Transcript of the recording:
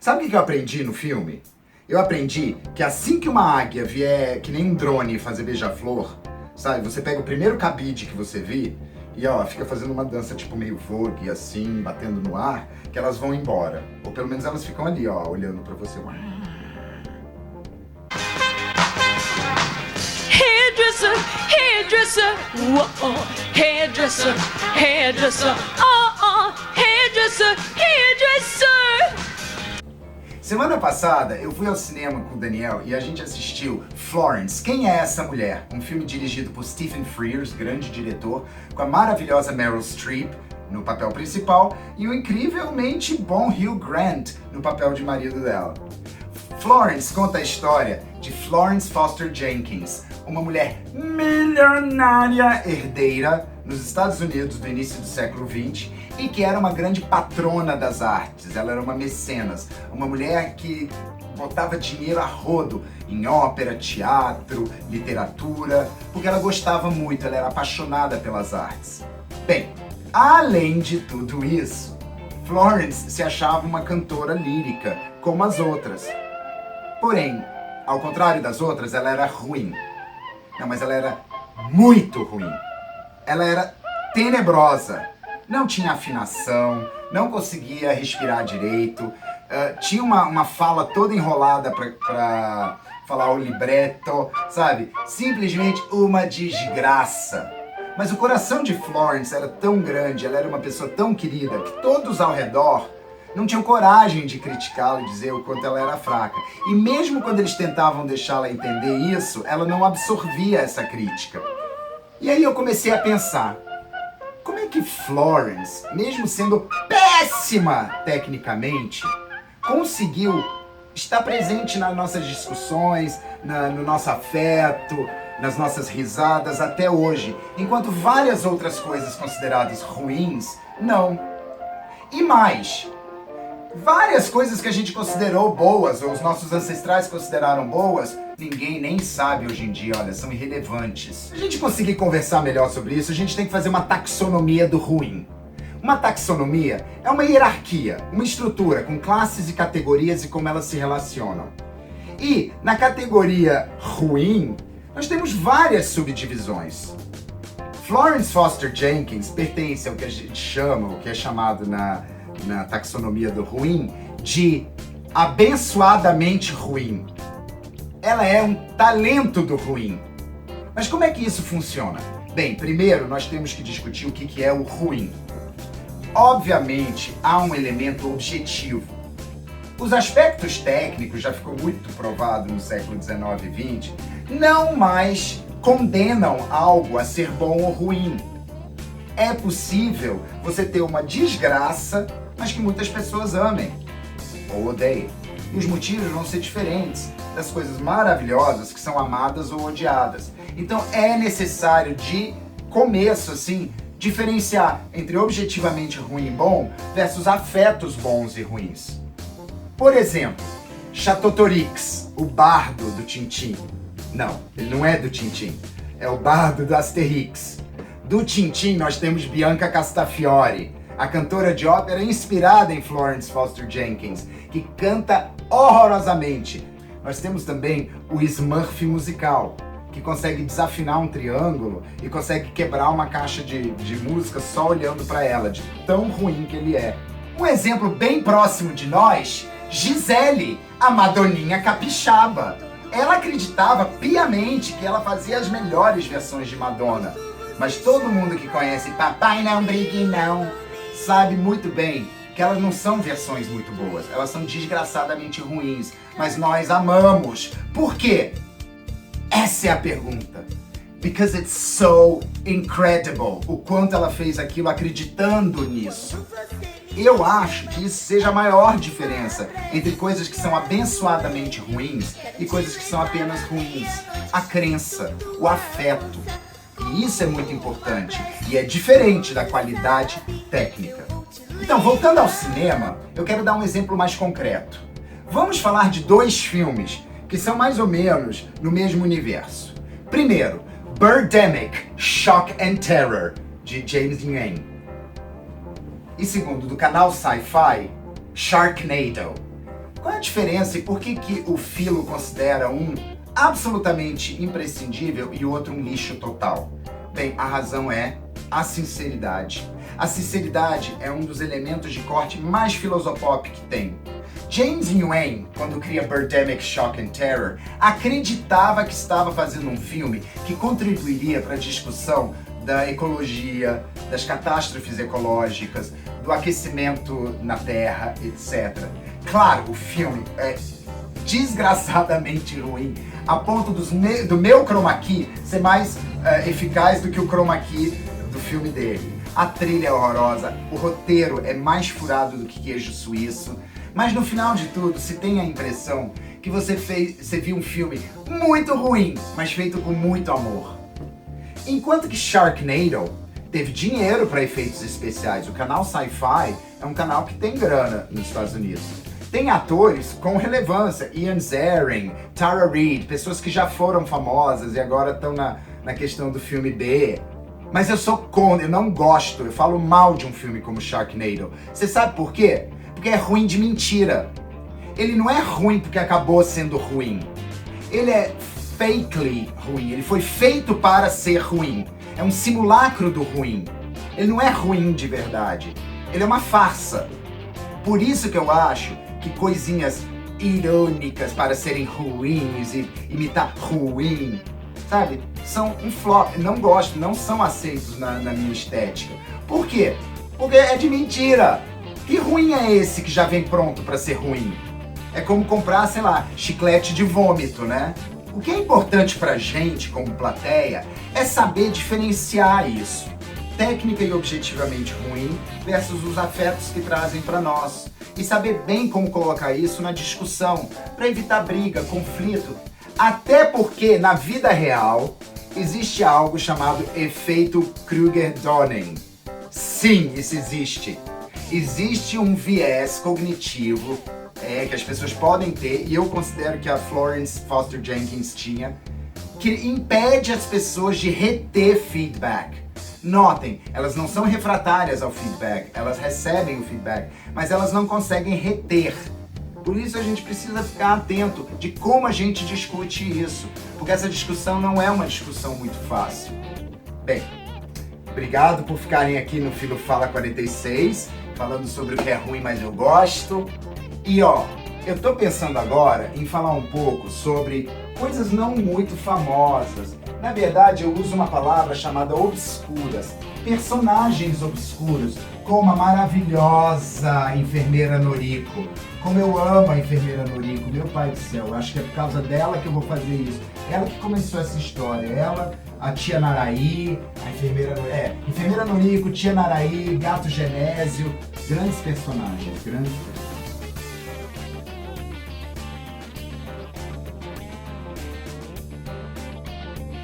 Sabe o que eu aprendi no filme? Eu aprendi que assim que uma águia vier, que nem um drone, fazer beija-flor, sabe? Você pega o primeiro cabide que você vê e ó, fica fazendo uma dança tipo meio vogue, assim, batendo no ar, que elas vão embora. Ou pelo menos elas ficam ali, ó, olhando pra você. Hairdresser, hairdresser, whoa, hairdresser, hairdresser, hairdresser, hairdresser. Semana passada eu fui ao cinema com o Daniel e a gente assistiu Florence, Quem é essa mulher? Um filme dirigido por Stephen Frears, grande diretor, com a maravilhosa Meryl Streep no papel principal e o incrivelmente bom Hugh Grant no papel de marido dela. Florence conta a história de Florence Foster Jenkins, uma mulher milionária herdeira nos Estados Unidos do início do século XX e que era uma grande patrona das artes. Ela era uma mecenas, uma mulher que botava dinheiro a rodo em ópera, teatro, literatura, porque ela gostava muito, ela era apaixonada pelas artes. Bem, além de tudo isso, Florence se achava uma cantora lírica, como as outras. Porém, ao contrário das outras, ela era ruim. Não, mas ela era muito ruim. Ela era tenebrosa. Não tinha afinação, não conseguia respirar direito, tinha uma fala toda enrolada pra falar o libretto, sabe? Simplesmente uma desgraça. Mas o coração de Florence era tão grande, ela era uma pessoa tão querida, que todos ao redor não tinham coragem de criticá-la e dizer o quanto ela era fraca. E mesmo quando eles tentavam deixá-la entender isso, ela não absorvia essa crítica. E aí eu comecei a pensar, como é que Florence, mesmo sendo péssima tecnicamente, conseguiu estar presente nas nossas discussões, no nosso afeto, nas nossas risadas até hoje, enquanto várias outras coisas consideradas ruins, não. E mais, várias coisas que a gente considerou boas, ou os nossos ancestrais consideraram boas, ninguém nem sabe hoje em dia, olha, são irrelevantes. Se a gente conseguir conversar melhor sobre isso, a gente tem que fazer uma taxonomia do ruim. Uma taxonomia é uma hierarquia, uma estrutura com classes e categorias e como elas se relacionam. E na categoria ruim, nós temos várias subdivisões. Florence Foster Jenkins pertence ao que a gente chama, o que é chamado na taxonomia do ruim, de abençoadamente ruim. Ela é um talento do ruim. Mas como é que isso funciona? Bem, primeiro nós temos que discutir o que é o ruim. Obviamente, há um elemento objetivo. Os aspectos técnicos, já ficou muito provado no século XIX e XX, não mais condenam algo a ser bom ou ruim. É possível você ter uma desgraça, mas que muitas pessoas amem ou odeiem. E os motivos vão ser diferentes das coisas maravilhosas que são amadas ou odiadas. Então é necessário, de começo assim, diferenciar entre objetivamente ruim e bom versus afetos bons e ruins. Por exemplo, Chateautorix, o bardo do Tintin. Não, ele não é do Tintin, é o bardo do Asterix. Do Tintin nós temos Bianca Castafiore, a cantora de ópera inspirada em Florence Foster Jenkins, que canta horrorosamente. Nós temos também o Smurf musical, que consegue desafinar um triângulo e consegue quebrar uma caixa de música só olhando para ela, de tão ruim que ele é. Um exemplo bem próximo de nós, Gisele, a Madoninha Capixaba. Ela acreditava piamente que ela fazia as melhores versões de Madonna. Mas todo mundo que conhece Papai Não Brigue Não sabe muito bem que elas não são versões muito boas. Elas são desgraçadamente ruins. Mas nós amamos. Por quê? Essa é a pergunta. Because it's so incredible. O quanto ela fez aquilo acreditando nisso. Eu acho que isso seja a maior diferença entre coisas que são abençoadamente ruins e coisas que são apenas ruins. A crença, o afeto. E isso é muito importante. E é diferente da qualidade técnica. Então, voltando ao cinema, eu quero dar um exemplo mais concreto. Vamos falar de dois filmes que são mais ou menos no mesmo universo. Primeiro, Birdemic, Shock and Terror, de James Wan. E segundo, do canal Sci-Fi, Sharknado. Qual é a diferença e por que o Philo considera um absolutamente imprescindível e o outro um lixo total? Bem, a razão é a sinceridade. A sinceridade é um dos elementos de corte mais filosofópico que tem. James Nguyen, quando cria Birdemic, Shock and Terror, acreditava que estava fazendo um filme que contribuiria para a discussão da ecologia, das catástrofes ecológicas, do aquecimento na Terra, etc. Claro, o filme é desgraçadamente ruim, a ponto do meu chroma key ser mais eficaz do que o chroma key do filme dele. A trilha é horrorosa, o roteiro é mais furado do que queijo suíço, mas no final de tudo, se tem a impressão que você viu um filme muito ruim, mas feito com muito amor. Enquanto que Sharknado teve dinheiro para efeitos especiais, o canal Sci-Fi é um canal que tem grana nos Estados Unidos. Tem atores com relevância, Ian Ziering, Tara Reid, pessoas que já foram famosas e agora estão na questão do filme B. Mas eu sou contra, eu não gosto, eu falo mal de um filme como Sharknado. Você sabe por quê? Porque é ruim de mentira. Ele não é ruim porque acabou sendo ruim. Ele é fakely ruim, ele foi feito para ser ruim. É um simulacro do ruim. Ele não é ruim de verdade. Ele é uma farsa. Por isso que eu acho que coisinhas irônicas para serem ruins e imitar ruim, sabe? São um flop, não gosto, não são aceitos na minha estética. Por quê? Porque é de mentira. Que ruim é esse que já vem pronto para ser ruim? É como comprar, sei lá, chiclete de vômito, né? O que é importante pra gente, como plateia, é saber diferenciar isso. Técnica e objetivamente ruim versus os afetos que trazem pra nós. E saber bem como colocar isso na discussão, para evitar briga, conflito. Até porque, na vida real, existe algo chamado efeito Kruger-Donning. Sim, isso existe. Existe um viés cognitivo que as pessoas podem ter, e eu considero que a Florence Foster Jenkins tinha, que impede as pessoas de reter feedback. Notem, elas não são refratárias ao feedback, elas recebem o feedback, mas elas não conseguem reter. Por isso a gente precisa ficar atento de como a gente discute isso, porque essa discussão não é uma discussão muito fácil. Bem, obrigado por ficarem aqui no Philo Fala 46, falando sobre o que é ruim, mas eu gosto. E ó, eu tô pensando agora em falar um pouco sobre coisas não muito famosas. Na verdade, eu uso uma palavra chamada obscuras. Personagens obscuros, como a maravilhosa enfermeira Noriko. Como eu amo a enfermeira Noriko, meu pai do céu, acho que é por causa dela que eu vou fazer isso. Ela que começou essa história, ela, a tia Naraí, a enfermeira Noriko, tia Naraí, Gato Genésio, grandes personagens.